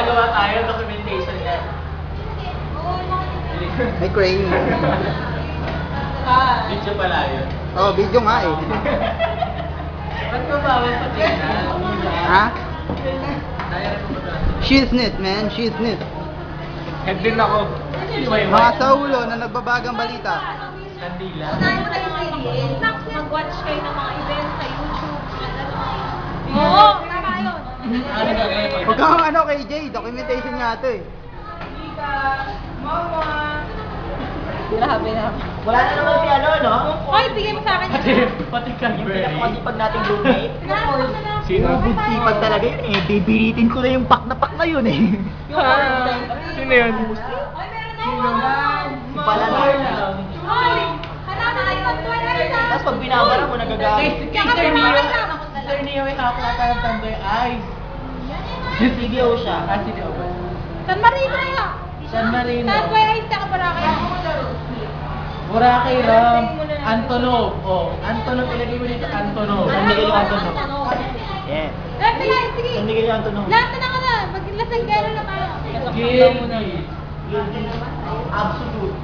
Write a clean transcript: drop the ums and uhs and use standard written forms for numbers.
gagawa tayo, documentation yan. May crane. Video pala yun. Oh, video nga eh. Ba't mo bawal pa tingnan? Ha? Kaya rin mo ba? Shiznit, man. Shiznit. Head din ako. Mga sa ulo na nagbabagang balita. Kandila. Mag-watch kayo ng mga events sa YouTube. Oo, tama yun. Ano gagawin pag... Huwag kang ano kay Jay, documentation nga ito eh. Grabe na. Wala na naman si ano, no? Hoy, bigay mo sa akin yun. Pati Yung Cadbury. pinakamasipag nating roommate. Sino? Sipag talaga yun eh. Bibiritin ko na yung pak na yun eh. Sino yun? Hoy, meron ako. Pala na. Hoy, hanap na kayo ng Twilight ha. Tapos pag binabara mo, nagagamit. Sir Neo. Sir Neo, ikaw ang Tamboy Eyes. CDO siya. Si Neo ba? San Marino nga. San Marino. San Twilight ka Boracay. Boracay Ram. Antonov. Oh, Antonov. Ilagay mo dito Antonov. San Miguel yung Antonov. Yeah. Sige. San Miguel yung Antonov. Lahat na ka na. Maglasang gano'n na tayo. Guilty. Absolute.